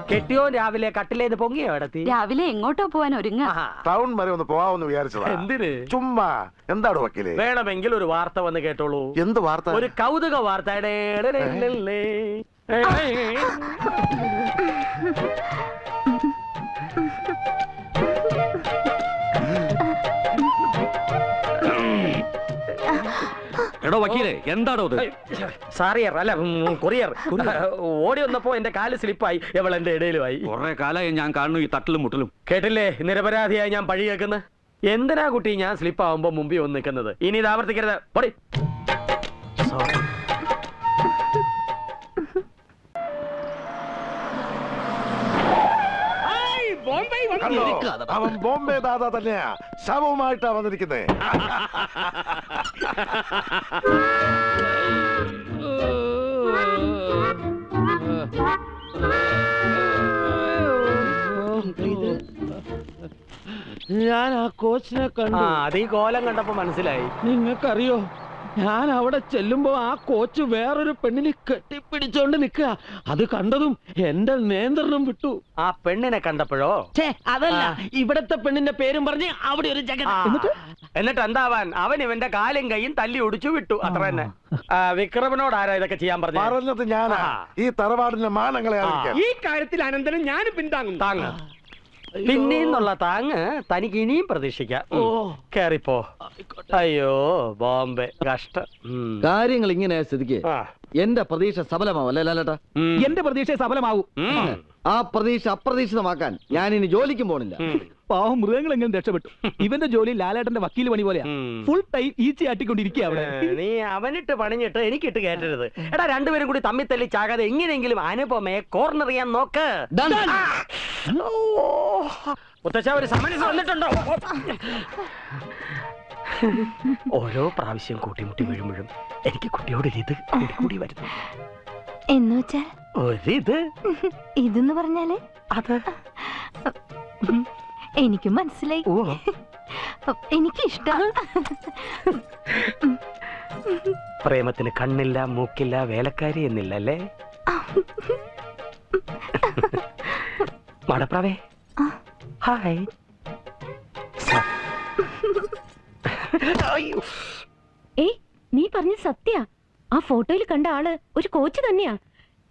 കെട്ടിയോ രാവിലെ കട്ടിലേന്ന് പൊങ്ങിയോ ഇടത്തി? രാവിലെ എങ്ങോട്ടോ പോവാൻ ഒരുങ്ങ. ടൗൺ വരെ ഒന്ന് പോവാന്ന് വിചാരിച്ചതാ. എന്തിന്? ചുമ്മാ. എന്താണ് വക്കീലെ? വേണമെങ്കിൽ ഒരു വാർത്ത വന്ന് കേട്ടോളൂ. എന്ത് വാർത്ത? ഒരു കൗതുക വാർത്ത. എടോ വക്കീലെ, എന്താണോ ഇത്? സാറിയർ അല്ല, കൊറിയർ. ഓടി വന്നപ്പോ എന്റെ കാല് സ്ലിപ്പായി, എവൾ എന്റെ ഇടയിലുമായി. കുറെ കാലമായി ഞാൻ കാണുന്നു ഈ തട്ടലും മുട്ടലും. കേട്ടില്ലേ, നിരപരാധിയായി ഞാൻ പഴി കേൾക്കുന്നത്. എന്തിനാ കുട്ടി ഞാൻ സ്ലിപ്പാവുമ്പോ മുമ്പിൽ വന്ന് നിൽക്കുന്നത്? ഇനി ഇത് ആവർത്തിക്കരുത്. പൊടി. അവൻ ബോംബെ ദാദാ തന്നെയാ. ശവവുമായിട്ടാ വന്നിരിക്കുന്നേ. ഞാൻ ആ കോച്ചിനെ കണ്ടു. അത് ഈ കോലം കണ്ടപ്പോ മനസ്സിലായി. നിങ്ങൾക്കറിയോ, ഞാൻ അവിടെ ചെല്ലുമ്പോ ആ കോച്ച് വേറൊരു പെണ്ണിനെ കെട്ടിപ്പിടിച്ചോണ്ട് നിൽക്കുക. അത് കണ്ടതും എന്റെ നിയന്ത്രണം വിട്ടു. ആ പെണ്ണിനെ കണ്ടപ്പോഴോ? അതല്ല, ഇവിടത്തെ പെണ്ണിന്റെ പേരും പറഞ്ഞ് അവിടെ ഒരു ജഗ. എന്നിട്ട് എന്താവാൻ? അവൻ ഇവന്റെ കാലും കൈയും തല്ലി ഒടിച്ചു വിട്ടു, അത്ര തന്നെ. വിക്രമനോട് ആരാ ഇതൊക്കെ ചെയ്യാൻ പറഞ്ഞത്? ഞാനാ. ഈ തറവാടിന്റെ മാനങ്ങളെ ഈ കാര്യത്തിൽ അനന്തരം ഞാൻ പിന്താങ്ങും. താങ്ങ് പിന്നെന്നുള്ള താങ്ങ് തനിക്ക് ഇനിയും പ്രതീക്ഷിക്കാം. കേറിപ്പോ. അയ്യോ ബോംബെ, കഷ്ടം. കാര്യങ്ങൾ ഇങ്ങനെ സ്ഥിതിക്ക് എന്റെ പ്രതീക്ഷ സഫലമാവല്ലേ ലാലേട്ടാ? എന്റെ പ്രതീക്ഷ സഫലമാവും. ആ പ്രതീക്ഷ അപ്രതീക്ഷിതമാക്കാൻ ഞാൻ ഇനി ജോലിക്കും പോണില്ല. പാവം മൃഗങ്ങൾ എങ്ങനെ രക്ഷപ്പെട്ടു. ഇവന്റെ ജോലി ലാലേട്ടന്റെ വക്കീൽ പണി പോലെയാ. ഫുൾ ടൈം ഈച്ച ആട്ടിക്കൊണ്ടിരിക്കുക അവിടെ. നീ അവനിട്ട് പണിഞ്ഞിട്ട് എനിക്കിട്ട് കേട്ടരുത്. എടാ, രണ്ടുപേരും കൂടി തമ്മിൽ തല്ലി ചാകാതെ എങ്ങനെയെങ്കിലും അനുപമയെ കോർണർ ചെയ്യാൻ നോക്ക്. മുത്തച്ഛ, ഒരു സമരസ് വന്നിട്ടുണ്ടോ? ഓരോ പ്രാവശ്യം കൂട്ടിമുട്ടി വീഴുമ്പോഴും എനിക്ക് കുട്ടിയോട് ഇത് കൂടി വരുന്നു. എന്നുവെച്ചാൽ ഒരിത് ഇതെന്ന് പറഞ്ഞാല് അത് എനിക്കും മനസ്സിലായി. എനിക്കിഷ്ടം. പ്രേമത്തിന് കണ്ണില്ല, മൂക്കില്ല, വേലക്കാരി എന്നില്ല അല്ലേ? മടപ്രാവേ, ഹായ്. ഏയ്, നീ പറഞ്ഞ സത്യ? ആ ഫോട്ടോയിൽ കണ്ട ആള് ഒരു കോച്ച് തന്നെയാ.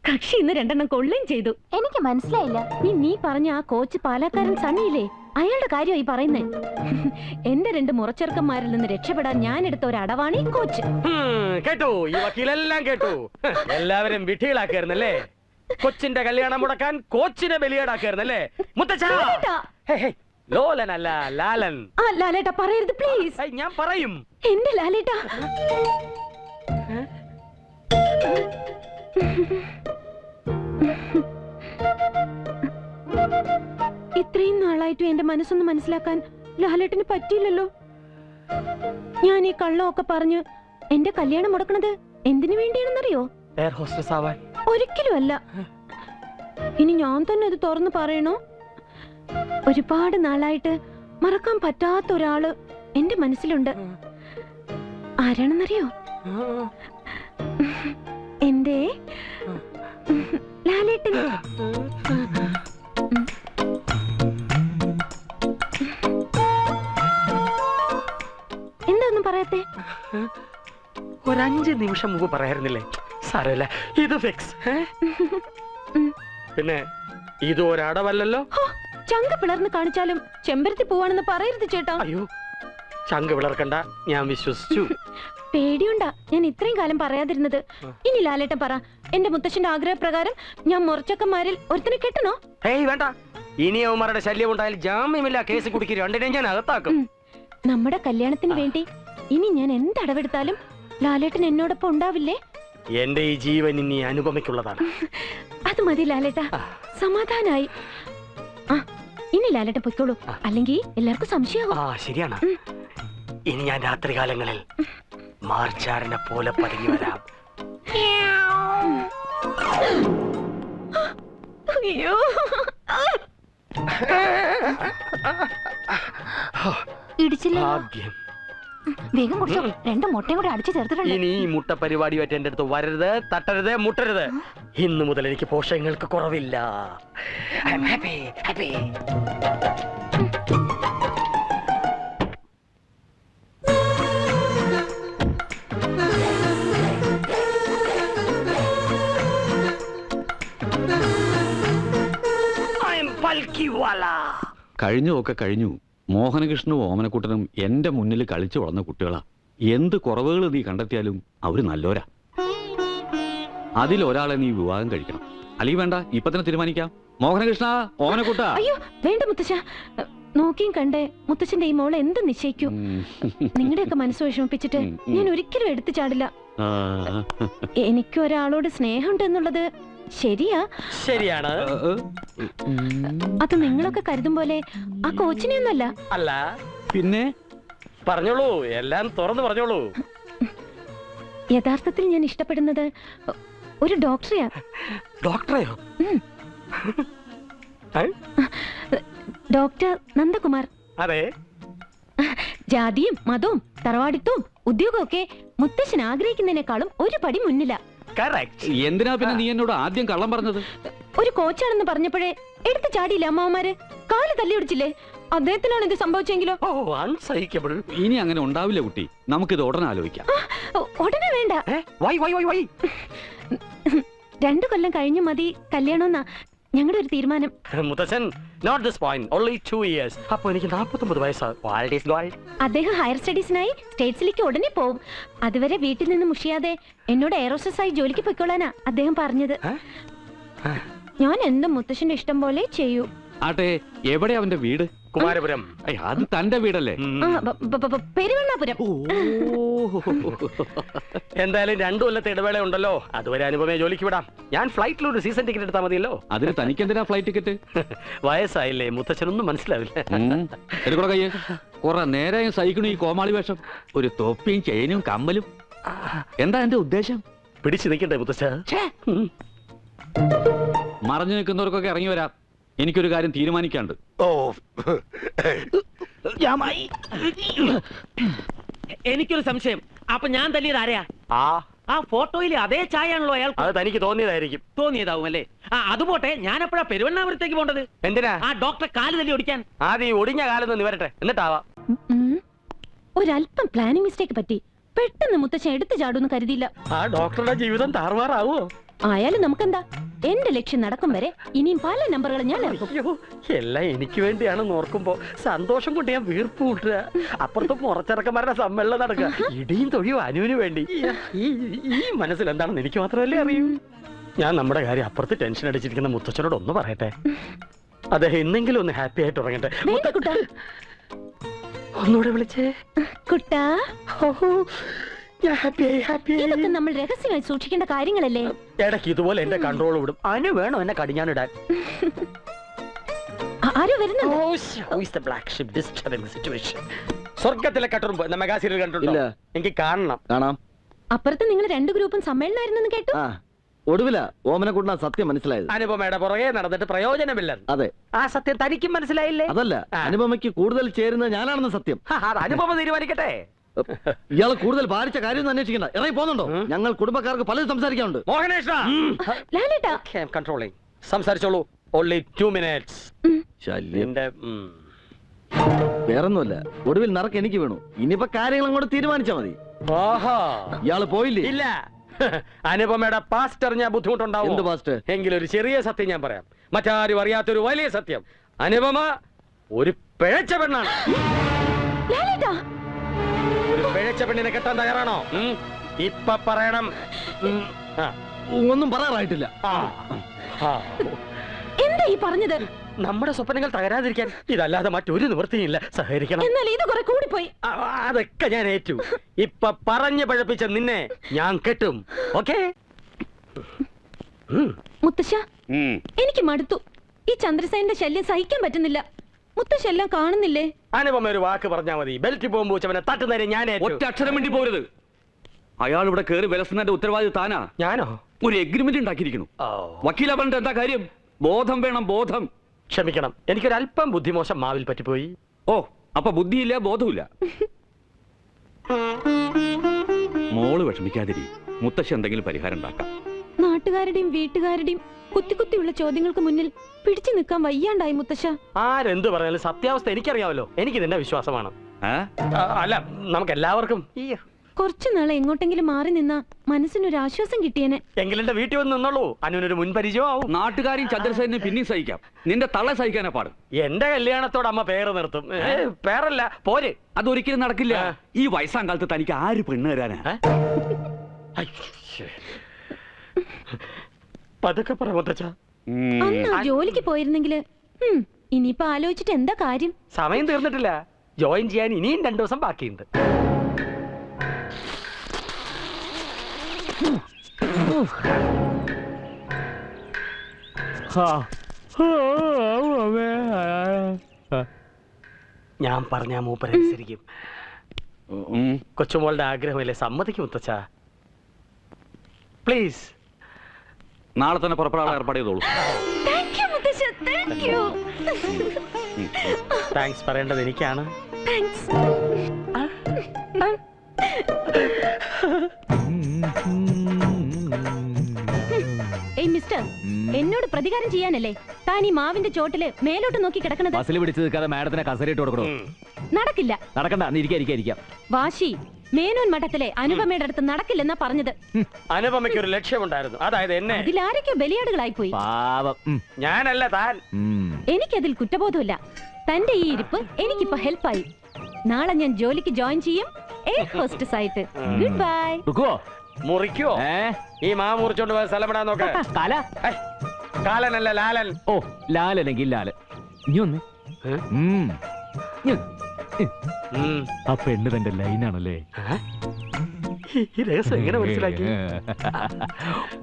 കക്ഷി ഇന്ന് 2 എണ്ണം കൊള്ളുകയും ചെയ്തു. എനിക്ക് മനസ്സിലായില്ല. നീ പറഞ്ഞ ആ കോച്ച് പാലക്കാരൻ സണ്ണിയില്ലേ, അയാളുടെ കാര്യമായി പറയുന്നേ. എന്റെ 2 മുറച്ചെറുക്കന്മാരിൽ നിന്ന് രക്ഷപ്പെടാൻ ഞാൻ എടുത്ത ഒരു അടവാണ് ഈ കോച്ച്. കേട്ടു, ഈ വക്കീലെല്ലാം കേട്ടു. എല്ലാവരും വിധികളാക്കായിരുന്നല്ലേ? കൊച്ചിന്റെ കല്യാണം മുടക്കാൻ കോച്ചിനെ ബലിയാടാക്കായിരുന്നല്ലേ? മുത്തച്ഛ, ലോലനല്ല ലാലൻ. ആ ലാലേട്ടാ പറയരുത് പ്ലീസ്. ഞാൻ പറയും. എന്റെ ലാലേട്ടാ. ഇത്രയും നാളായിട്ടും എന്റെ മനസ്സൊന്ന് മനസ്സിലാക്കാൻ ലാലേട്ടന് പറ്റിയില്ലല്ലോ. ഞാൻ ഈ കള്ളമൊക്കെ പറഞ്ഞു എന്റെ കല്യാണം മുടക്കണത് എന്തിനു വേണ്ടിയാണെന്നറിയോ? എയർ ഹോസ്റ്റസ് ആവാൻ. ഒരിക്കലും അല്ല. ഇനി ഞാൻ തന്നെ അത് തുറന്നു പറയണോ? ഒരുപാട് നാളായിട്ട് മറക്കാൻ പറ്റാത്ത ഒരാള് എന്റെ മനസ്സിലുണ്ട്. ആരാണെന്നറിയോ? എന്റെ ലാലേട്ടൻ. എന്താ പറയാത്തെ? ഒരു 5 നിമിഷം മുമ്പ് പറയായിരുന്നില്ലേ? സാരമില്ല, ഇത് ഫിക്സ്. പിന്നെ ഇത് ഒരടവല്ലല്ലോ. ചങ്ക പിളർന്ന് കാണിച്ചാലും ചെമ്പരത്തി പോവാണെന്ന് പറയരുത് ചേട്ടാ. അയ്യോ, ചങ്ക പിളർക്കണ്ട, ഞാൻ വിശ്വസിച്ചു. പേടിയുണ്ടാ ഞാൻ ഇത്രയും കാലം പറയാതിരുന്നത്. ഇനി ലാലേട്ടൻ പറ, എന്റെ മുത്തശ്ശന്റെ ആഗ്രഹപ്രകാരം ഞാൻ മുറച്ചക്കന്മാരിൽ ഒരുത്തിനെ കെട്ടണോ? ഏയ് വേണ്ട. ഇനി അവന്മാരുടെ ശല്യം ഉണ്ടായാൽ ജാമ്യമില്ല കേസ് കുടിക്കും. 2 ഞാൻ അകത്താക്കും. നമ്മുടെ കല്യാണത്തിന് വേണ്ടി ഇനി ഞാൻ എന്തടവെടുത്താലും ലാലേട്ടൻ എന്നോടൊപ്പം ഉണ്ടാവില്ലേ? എന്റെ ഈ ജീവൻ ഇനി അനുപമയ്ക്കുള്ളതാണ്. അത് മതി ലാലേട്ടാ, സമാധാനായി. ഇനി ലാലേട്ടൻ പൊയ്ക്കോളൂ, അല്ലെങ്കിൽ എല്ലാവർക്കും സംശയമാവും. ശരിയാണ്. ഇനി ഞാൻ രാത്രികാലങ്ങളിൽ മാർച്ചാരനെ പോലെ പതുങ്ങി വരാം. അയ്യോ, ഭാഗ്യം വേഗം കുടിച്ചോ, 2 മുട്ടയും കൂടെ അടിച്ചു ചേർത്തിട്ടുണ്ട്. ഇനി ഈ മുട്ട പരിപാടിയായിട്ട് എന്റെ അടുത്ത് വരരുത്, തട്ടരുത്, മുട്ടരുത്. ഇന്ന് മുതൽ എനിക്ക് പോഷകങ്ങൾക്ക് കുറവില്ല. I am happy, happy. I am Palkhivala. കഴിഞ്ഞൊക്കെ കഴിഞ്ഞു. മോഹനകൃഷ്ണനും ഓമനക്കുട്ടനും എന്റെ മുന്നിൽ കളിച്ചു വളർന്ന കുട്ടികളാ. എന്ത് കുറവുകൾ നീ കണ്ടെത്തിയാലും അവര് നല്ലോരാ. അതിലൊരാളെ നീ വിവാഹം കഴിക്കണം. അല്ലെങ്കിൽ വേണ്ട, ഇപ്പൊ തന്നെ തീരുമാനിക്കാം. മോഹനകൃഷ്ണ, ഓമനക്കുട്ട. അയ്യോ വേണ്ട മുത്തശ്ശ, നോക്കിയും കണ്ടേ മുത്തച്ഛന്റെ ഈ മോളെ എന്ത് നിശ്ചയിക്കൂ. നിങ്ങളുടെയൊക്കെ മനസ്സ് വിഷമിപ്പിച്ചിട്ട് ഞാൻ ഒരിക്കലും എടുത്തു ചാടില്ല. എനിക്ക് ഒരാളോട് സ്നേഹമുണ്ട് എന്നുള്ളത് ശരിയാ, ശരിയാണ്. അത് നിങ്ങളൊക്കെ കരുതും പോലെ ആ കോച്ചിനെ ഒന്നല്ല. അല്ല പിന്നെ പറഞ്ഞോളൂ, എല്ലാം തുറന്നു പറഞ്ഞോളൂ. യഥാർത്ഥത്തിൽ ഞാൻ ഇഷ്ടപ്പെടുന്നത് ഒരു ഡോക്ടറെയാ. ഡോക്ടറെയോ? ഡോക്ടർ നന്ദകുമാർ. അതെ. ജാതിയും മതവും തറവാടിത്തവും ഉദ്യോഗവും ഒക്കെ മുത്തശ്ശൻ ആഗ്രഹിക്കുന്നതിനേക്കാളും ഒരു പടി മുന്നിലാ. എന്തിനാ പിന്നെ നീ എന്നോട് ആദ്യം കള്ളം പറഞ്ഞത്? ഒരു കോച്ചാണെന്ന് പറഞ്ഞപ്പോഴേ എടുത്തു ചാടിയില്ല അമ്മാവന്മാര്, കാല് തല്ലി ഒടിച്ചില്ലേ. അദ്ദേഹത്തിനാണ് ഇത് സംഭവിച്ചെങ്കിലോ? ഇനി അങ്ങനെ ഉണ്ടാവില്ല കുട്ടി, നമുക്കിത് ഉടനെ ആലോചിക്കാം. ഉടനെ വേണ്ട, 2 കൊല്ലം കഴിഞ്ഞു മതി കല്യാണമെന്നാ ഞങ്ങളുടെ ഒരു തീരുമാനം. മുത്തച്ഛൻ, not this point, only 2 years. അപ്പോൾ എനിക്ക് 49 വയസ്സാണ്. അദ്ദേഹം ഹയർ സ്റ്റഡീസിനായി സ്റ്റേറ്റ്സിലേക്ക് ഉടനെ പോവും. അതുവരെ വീട്ടിൽ നിന്ന് മുഷിയാതെ എന്നോട് എയറോസ്റ്റസ് ആയി ജോലിക്ക് പൊയ്ക്കൊള്ളാനാ അദ്ദേഹം പറഞ്ഞത്. ഞാൻ എന്തും മുത്തശ്ശന്റെ ഇഷ്ടം പോലെ ചെയ്യൂ. ആട്ടെ, എവിടെ അവന്റെ വീട്? കുമാരപുരം. അത് തന്റെ വീടല്ലേ? പെരുവണ്ണാപുരം. എന്തായാലും 2 കൊല്ലത്തെ ഇടവേള ഉണ്ടല്ലോ, അതുവരെ അനുപമയെ ജോലിക്ക് വിടാം. ഞാൻ ഫ്ലൈറ്റിൽ ഒരു സീസൺ ടിക്കറ്റ് എടുത്താൽ മതിയല്ലോ. അതിന് തനിക്ക് എന്തിനാ ഫ്ലൈറ്റ് ടിക്കറ്റ്? വയസ്സായില്ലേ, മുത്തച്ഛനൊന്നും മനസ്സിലാവില്ല. എടുക്കണോ കയ്യെ? കുറെ നേരം സഹിക്കണു ഈ കോമാളി വേഷം. ഒരു തൊപ്പിയും ചെയിനും കമ്മലും. എന്താ എന്റെ ഉദ്ദേശം? പിടിച്ചു നിൽക്കട്ടെ മുത്തച്ഛ. മറഞ്ഞു നിൽക്കുന്നവർക്കൊക്കെ ഇറങ്ങി വരാം. എനിക്കൊരു കാര്യം തീരുമാനിക്കാണ്ട്. ഓ, എനിക്കൊരു സംശയം. അപ്പൊ ഞാൻ തല്ലിയത് ആരെയാ? ആ ഫോട്ടോയിൽ അതേ ചായയാണല്ലോ അയാൾ. അത് തനിക്ക് തോന്നിയതായിരിക്കും. തോന്നിയതാവും അല്ലേ? അതുപോട്ടെ, ഞാൻ എപ്പോഴാ പെരുവണ്ണാപുരത്തേക്ക് പോണ്ടത്? എന്തിനാ? ആ ഡോക്ടറെ കാല് തല്ലി ഓടിക്കാൻ. ആദ്യം ഒടിഞ്ഞ കാലൊന്ന് നിവരട്ടെ, എന്നിട്ടാവാ. ഒരല്പം പ്ലാനിങ് മിസ്റ്റേക്ക് പറ്റി. പെട്ടെന്ന് മുത്തച്ഛൻ എടുത്തു ചാടുന്ന് കരുതിയില്ല. ആ ഡോക്ടറുടെ ജീവിതം താറുമാറാവോ? ആയാലും നമുക്കെന്താ, എന്റെ ലക്ഷ്യം നടക്കും വരെ ഇനിയും പല നമ്പറുകൾ ഞാൻ ഇറക്കും. അയ്യോ, എല്ലാം എനിക്ക് വേണ്ടിയാണെന്ന് ഓർക്കുമ്പോ സന്തോഷം കൊണ്ട് ഞാൻ വീർപ്പ് കൂട്ടുക. അപ്പുറത്ത് മുറച്ചിറക്കന്മാരുടെ സമ്മേളനം നടക്കുക. ഇടിയും തൊഴിയും അനുവിന് വേണ്ടി. ഈ മനസ്സിൽ എന്താണെന്ന് എനിക്ക് മാത്രമല്ലേ അറിയൂ. ഞാൻ നമ്മുടെ കാര്യം അപ്പുറത്ത് ടെൻഷൻ അടിച്ചിരിക്കുന്ന മുത്തച്ഛനോട് ഒന്ന് പറയട്ടെ. അദ്ദേഹം ഇന്നെങ്കിലും ഒന്ന് ഹാപ്പി ആയിട്ട് ഉറങ്ങട്ടെ. ഒന്നുകൂടെ വിളിച്ചേ കുട്ടാ. Happy happy. ഇതൊക്കെ നമ്മൾ രഹസ്യമായി സൂക്ഷിക്കേണ്ട കാര്യങ്ങളല്ലേ? ഇടയ്ക്ക് ഇതുപോലെ എന്റെ കൺട്രോൾ വിടും. അനു വേണോ എന്നെ കടിഞ്ഞാനിടാൻ? ആരോ വരുന്നുണ്ട്. സ്വർഗത്തിലെ കട്ടുറുമ്പ് എന്ന മെഗാ സീരിയൽ കണ്ടിട്ടുണ്ടോ? എനിക്ക് കാണണം. കാണാം. അപ്പുറത്ത് നിങ്ങൾ 2 ഗ്രൂപ്പും സമ്മേളനമായിരുന്നെന്ന് കേട്ടു. ഒടുവില ഓമനക്കുട്ടന സത്യം മനസ്സിലായത്. അനുപമയുടെ പുറകെ നടന്നിട്ട് പ്രയോജനമില്ല. അതെ, ആ സത്യം തനിക്കും മനസ്സിലായില്ലേ? അതല്ല, അനുപമയ്ക്ക് കൂടുതൽ ചേരുന്നത് ഞാനാണെന്ന് സത്യം. അത് അനുപമ തീരുമാനിക്കട്ടെ. ഇയാള് കൂടുതൽ ഭാരിച്ച കാര്യം അന്വേഷിക്കണ്ട. ഇറങ്ങി പോകുന്നുണ്ടോ? ഞങ്ങൾ കുടുംബക്കാർക്ക് പലതും സംസാരിക്കാനുണ്ട്. മോഹനേഷ്ണ, കൺട്രോളിംഗ്. സംസാരിച്ചോളൂ. Only 2 minutes. ശല്യം. വേറൊന്നുമല്ല, ഒടുവിൽ നറക്ക് എനിക്ക് വീണു. ഇനിയിപ്പോ കാര്യങ്ങൾ അങ്ങോട്ട് തീരുമാനിച്ചാ മതി. ഇയാള് പോയില്ലേ? ഇല്ല. അനുപമയുടെ പാസ്റ്റ് അറിഞ്ഞാൽ ബുദ്ധിമുട്ടുണ്ടാവും. എന്ത് പാസ്റ്റ്? എങ്കിലൊരു ചെറിയ സത്യം ഞാൻ പറയാം. മറ്റാരും അറിയാത്തൊരു വലിയ സത്യം. അനുപമ ഒരു പിഴച്ച പെണ്ണാണ്. ഒരു പിഴച്ച പെണ്ണിനെ കെട്ടാൻ തയ്യാറാണോ? ഇപ്പൊ പറയണം. ഒന്നും പറയാറായിട്ടില്ല. എന്താ ഈ പറഞ്ഞത്? നമ്മുടെ സ്വപ്നങ്ങൾ തകരാതിരിക്കാൻ ഇതല്ലാതെ മറ്റൊരു നിവൃത്തിയില്ല. സഹകരിക്കണം. എന്നാൽ ഇത് കുറെ കൂടിപ്പോയി. അതൊക്കെ ഞാൻ ഏറ്റു. ഇപ്പൊ പറഞ്ഞു പഴപ്പിച്ച നിന്നെ ഞാൻ കെട്ടും. ഓക്കേ? മുത്തശ്ശ, എനിക്ക് മടുത്തു. ഈ ചന്ദ്രസേനന്റെ ശല്യം സഹിക്കാൻ പറ്റുന്നില്ല. മുത്തശ്ശ എല്ലാം കാണുന്നില്ലേ? അനുപമ ഒരു വാക്ക് പറഞ്ഞാ മതി. ബെൽറ്റ് പോകുമ്പോ അവനെ തട്ടുന്നേരെ ഞാൻ ഒറ്റ അക്ഷരം വേണ്ടി പോരുത്. അയാൾ ഇവിടെ കയറി വിലസുന്നതിന്റെ ഉത്തരവാദി താനാ. ഞാനോ? ഒരു എഗ്രിമെന്റ് ഉണ്ടാക്കിയിരിക്കുന്നു. വക്കീല പറഞ്ഞിട്ട് എന്താ കാര്യം? ബോധം വേണം, ബോധം. ക്ഷമിക്കണം, എനിക്കൊരല്പം ബുദ്ധിമോശം മാവിൽ പറ്റിപ്പോയി. ഓ, അപ്പൊ ബുദ്ധിയില്ല, ബോധമില്ല. മോള് വിഷമിക്കാതിരി, മുത്തശ്ശി എന്തെങ്കിലും പരിഹാരം ഉണ്ടാക്കാം. നാട്ടുകാരുടെയും വീട്ടുകാരുടെയും കുത്തി കുത്തിയുള്ള ചോദ്യങ്ങൾക്ക് മുന്നിൽ പിടിച്ചു നിൽക്കാൻ വയ്യാണ്ടായി മുത്തശ്ശ. ആരെന്ത് പറഞ്ഞാലും സത്യാവസ്ഥ എനിക്കറിയാമല്ലോ. എനിക്ക് നിന്നെ വിശ്വാസമാണ്. അല്ല, നമുക്ക് എല്ലാവർക്കും കുറച്ചു നാളെ എങ്ങോട്ടെങ്കിലും മാറി നിന്നാ മനസ്സിനൊരു ആശ്വാസം കിട്ടിയേനെ. എങ്കിലെന്റെ വീട്ടിൽ വന്ന് നിന്നുള്ളൂ. അനുവിനൊരു മുൻപരിചയം ആവും. നാട്ടുകാരും ചന്ദ്രസേനും പിന്നെയും സഹിക്കാം, നിന്റെ തള്ള സഹിക്കാനാ പാട്. എന്റെ കല്യാണത്തോട് അമ്മ പേര് നിർത്തും. പേരല്ല പോര്. അതൊരിക്കലും നടക്കില്ല. ഈ വയസ്സാം കാലത്ത് തനിക്ക് ആര് പെണ്ണ് തരാനാ? പതുക്കെ പറ മുത്തച്ഛ. അന്ന് ആ ജോലിക്ക് പോയിരുന്നെങ്കില് ഇനിയിപ്പോ ആലോചിച്ചിട്ട് എന്താ കാര്യം? സമയം തീർന്നിട്ടില്ല. ജോയിൻ ചെയ്യാൻ ഇനിയും 2 ദിവസം ബാക്കിയുണ്ട്. ഞാൻ പറഞ്ഞ മൂപ്പരനുസരിക്കും. കൊച്ചുമോളുടെ ആഗ്രഹമല്ലേ, സമ്മതിക്കും മുത്തച്ഛ. പ്ലീസ്. നാളെ തന്നെ പുറപ്പെടാനുള്ള ഏർപ്പാട് ചെയ്തോളൂ. താങ്ക്സ് പറയേണ്ടത് എനിക്കാണ്. ഏയ് മിസ്റ്റർ, എന്നോട് പ്രതികാരം ചെയ്യാനല്ലേ താൻ ഈ മാവിന്റെ ചോട്ടില് മേലോട്ട് നോക്കി കിടക്കണത്? ബസ്സിൽ പിടിച്ചു നിൽക്കാതെ മാഡത്തിനെ കസരയിട്ട് കൊടുക്കണോ? നടക്കില്ല. നടക്കണ്ട, ഇരിക്കാം. വാശി മേനോൻ മഠത്തിലെ അനുപമയുടെ അടുത്ത് നടക്കില്ലെന്നാ പറഞ്ഞത്. അനുപമയ്ക്ക് ഒരു ലക്ഷ്യമുണ്ടായിരുന്നു, അതായത് എന്നെ. അതിലാരൊക്കെ ബലിയാടുകളായി പോയി. ഞാനല്ല, താൻ. എനിക്കതിൽ കുറ്റബോധമില്ല. തന്റെ ഈ ഇരിപ്പ് എനിക്കിപ്പോ ഹെൽപ്പായി. നാളെ ഞാൻ ജോലിക്ക് ജോയിൻ ചെയ്യും, എയർ ഹോസ്റ്റസ് ആയിട്ട്. Good bye. മുറിക്കോ? ഈ മാ മുറിച്ചോണ്ട് പോയ സ്ഥലം ഇടാൻ നോക്ക. കാലനല്ല, ലാലൻ. ഓ, ലാലനെങ്കിൽ ലാലൻ. ഇനി ഒന്ന്. ആ പെണ്ണ് തന്റെ ലൈനാണല്ലേ? എങ്ങനെ മനസ്സിലാക്കി?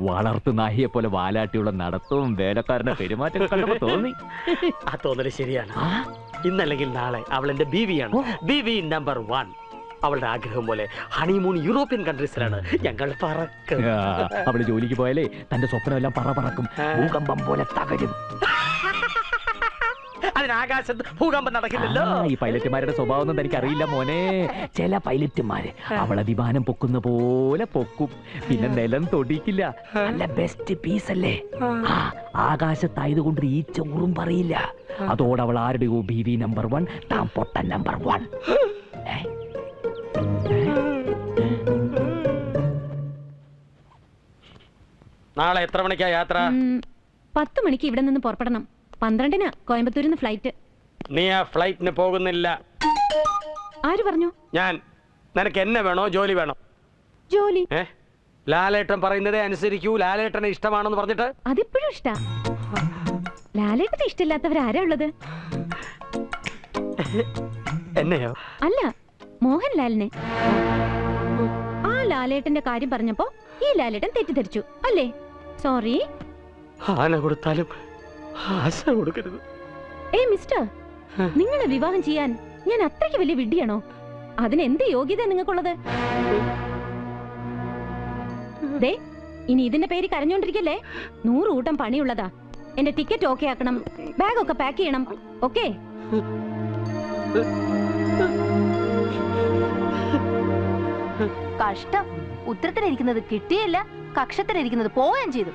വളർത്തു നാഹിയെ പോലെ വാലാട്ടിയുള്ള നടത്തവും വേലക്കാരന്റെ പെരുമാറ്റം കണ്ടപ്പോ തോന്നി. ആ തോന്നല് ശരിയാണ്. ഇന്നല്ലെങ്കിൽ നാളെ അവൾ എന്റെ ബീവിയാണ്. ബീവി നമ്പർ 1. അവളുടെ ആഗ്രഹം പോലെ ഹണിമൂൺ യൂറോപ്യൻ കൺട്രീസിലാണ് ഞങ്ങൾ പറക്കും. അവള് ജോലിക്ക് പോയാലേ തന്റെ സ്വപ്നമെല്ലാം പറക്കും, ഭൂകമ്പം പോലെ തകരും. അതിനാകാശത്ത് ഭൂകമ്പം നടക്കില്ലല്ലോ. ഈ പൈലറ്റുമാരുടെ സ്വഭാവം ഒന്നും എനിക്കറിയില്ല മോനെ. ചില പൈലറ്റുമാര് അവളെ വിമാനം പൊക്കുന്ന പോലെ പൊക്കും, പിന്നെ നിലം തൊടിക്കില്ല. നല്ല ബെസ്റ്റ് പീസ് അല്ലേ? ആകാശത്തായതുകൊണ്ട് ഈ ചോറും പറയില്ല. അതോടെ അവൾ ആരുടെയോ ബീവി നമ്പർ 1, താൻ പൊട്ടൻ നമ്പർ 1. നാളെ എത്ര മണിക്കാ യാത്ര? 10 മണിക്ക് ഇവിടെ നിന്ന് പുറപ്പെടണം. 12-ന് കോയമ്പത്തൂരിൽ നിന്ന് ഫ്ലൈറ്റ്. നീ ആ ഫ്ലൈറ്റിന് പോകുന്നില്ല. ആര് പറഞ്ഞു? ഞാൻ. നിനക്ക് എന്നെ വേണോ ജോലി വേണോ? ജോലി. ലാലേട്ടൻ പറയുന്നതേ അനുസരിക്കൂ. ലാലേട്ടനെ ഇഷ്ടമാണെന്ന് പറഞ്ഞിട്ട്. അതിപ്പോഴും ഇഷ്ടാ. ലാലേട്ടനെ ഇഷ്ടമില്ലാത്തവരാരാ ഉള്ളത്? എന്നെയോ? അല്ല, മോഹൻലാലിനെ. ആ ലാലേട്ടന്റെ കാര്യം പറഞ്ഞപ്പോ ഈ ലാലേട്ടൻ തെറ്റിദ്ധരിച്ചു അല്ലേ? സോറി. ആന കൊടുത്താലും ആശ കൊടുക്കരുത്. ഏയ് മിസ്റ്റർ, നിങ്ങളെ വിവാഹം ചെയ്യാൻ ഞാൻ അത്രയ്ക്ക് വലിയ വിഡ്ഢിയാണോ? അതിനെന്ത് യോഗ്യത നിങ്ങൾക്കുള്ളത്? ദേ, ഇനി ഇതിന്റെ പേര് കരഞ്ഞോണ്ടിരിക്കല്ലേ. 100 കൂട്ടം പണിയുള്ളതാ. എന്റെ ടിക്കറ്റ് ഓക്കെ ആക്കണം, ബാഗൊക്കെ പാക്ക് ചെയ്യണം. ഓക്കെ? കഷ്ടം. ഉത്തരത്തിലിരിക്കുന്നത് കിട്ടിയില്ല, കക്ഷത്തിലിരിക്കുന്നത് പോവുകയും ചെയ്തു.